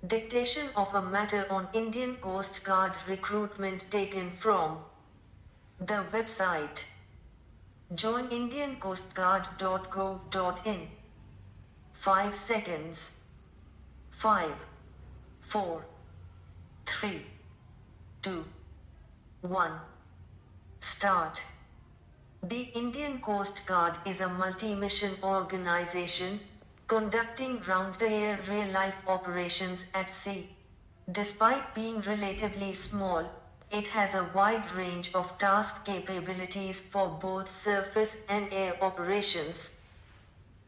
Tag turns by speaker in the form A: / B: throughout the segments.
A: Dictation of a matter on Indian Coast Guard recruitment taken from the website joinindiancoastguard.gov.in. 5 seconds. 5, 4, 3, 2, 1. Start. The Indian Coast Guard is a multi-mission organization conducting round-the-year real-life operations at sea. Despite being relatively small, it has a wide range of task capabilities for both surface and air operations.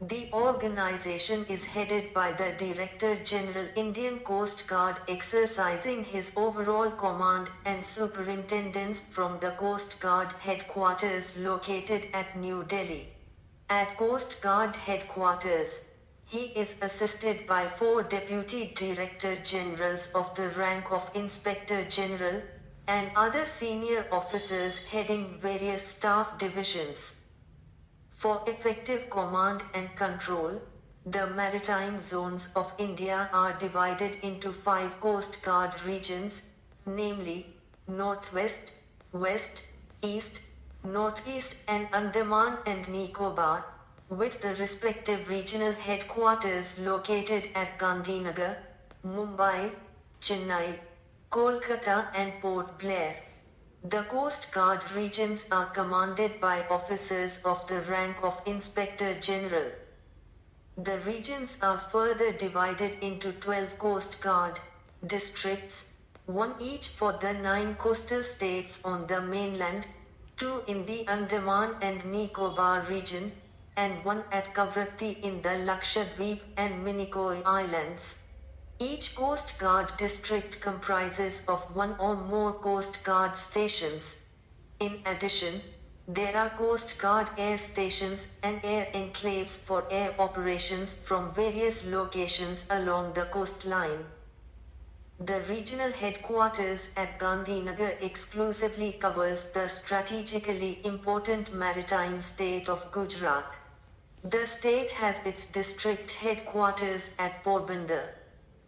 A: The organization is headed by the Director General Indian Coast Guard, exercising his overall command and superintendence from the Coast Guard headquarters located at New Delhi. At Coast Guard headquarters, he is assisted by 4 Deputy Director Generals of the rank of Inspector General, and other senior officers heading various staff divisions. For effective command and control, the maritime zones of India are divided into 5 Coast Guard regions, namely Northwest, West, East, Northeast and Andaman and Nicobar, with the respective regional headquarters located at Gandhinagar, Mumbai, Chennai, Kolkata and Port Blair. The Coast Guard regions are commanded by officers of the rank of Inspector General. The regions are further divided into 12 Coast Guard districts, 1 each for the 9 coastal states on the mainland, 2 in the Andaman and Nicobar region, and 1 at Kavratti in the Lakshadweep and Minicoy Islands. Each Coast Guard district comprises of 1 or more Coast Guard stations. In addition, there are Coast Guard air stations and air enclaves for air operations from various locations along the coastline. The regional headquarters at Gandhinagar exclusively covers the strategically important maritime state of Gujarat. The state has its district headquarters at Porbandar.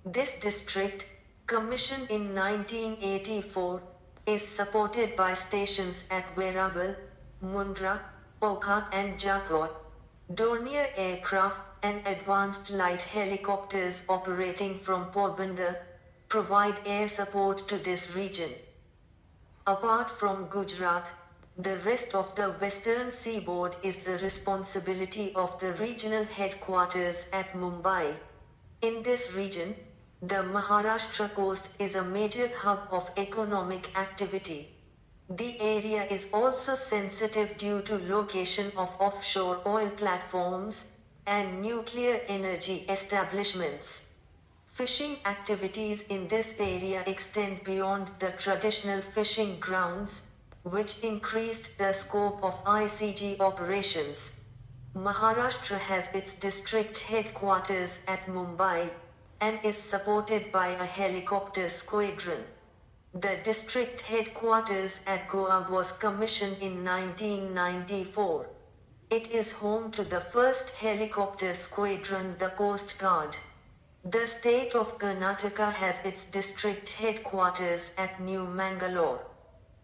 A: This district, commissioned in 1984, is supported by stations at Veeraval, Mundra, Okha and Jakot. Dornier aircraft and advanced light helicopters operating from Porbandar provide air support to this region. Apart from Gujarat, the rest of the western seaboard is the responsibility of the regional headquarters at Mumbai. In this region, the Maharashtra coast is a major hub of economic activity. The area is also sensitive due to location of offshore oil platforms and nuclear energy establishments. Fishing activities in this area extend beyond the traditional fishing grounds, which increased the scope of ICG operations. Maharashtra has its district headquarters at Mumbai and is supported by a helicopter squadron. The district headquarters at Goa was commissioned in 1994. It is home to the first helicopter squadron, the Coast Guard. The state of Karnataka has its district headquarters at New Mangalore.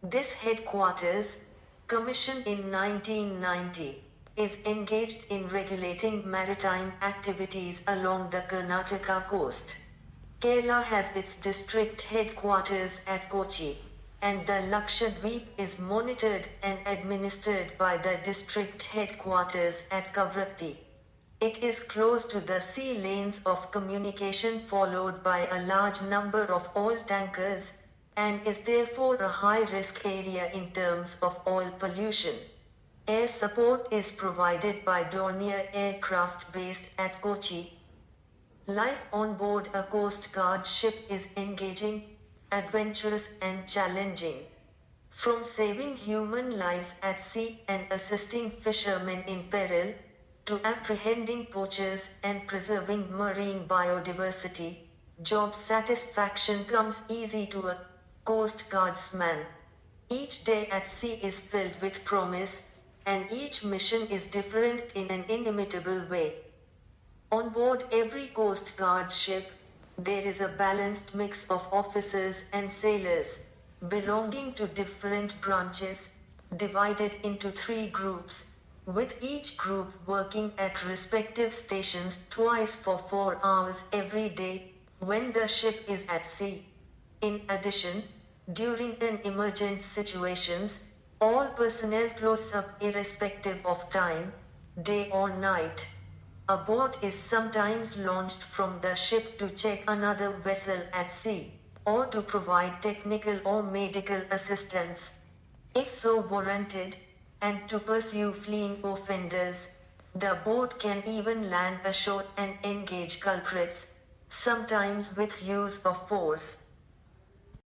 A: This headquarters, commissioned in 1990, is engaged in regulating maritime activities along the Karnataka coast. Kerala has its district headquarters at Kochi, and the Lakshadweep is monitored and administered by the district headquarters at Kavratti. It is close to the sea lanes of communication followed by a large number of oil tankers, and is therefore a high-risk area in terms of oil pollution. Air support is provided by Dornier aircraft based at Kochi. Life on board a Coast Guard ship is engaging, adventurous and challenging. From saving human lives at sea and assisting fishermen in peril, to apprehending poachers and preserving marine biodiversity, job satisfaction comes easy to a Coast Guardsman. Each day at sea is filled with promise, and each mission is different in an inimitable way. On board every Coast Guard ship, There is a balanced mix of officers and sailors, belonging to different branches, divided into 3 groups, with each group working at respective stations twice for 4 hours every day, when the ship is at sea. In addition, during an emergent situations, all personnel close up irrespective of time, day or night. A boat is sometimes launched from the ship to check another vessel at sea, or to provide technical or medical assistance, if so warranted, and to pursue fleeing offenders. The boat can even land ashore and engage culprits, sometimes with use of force.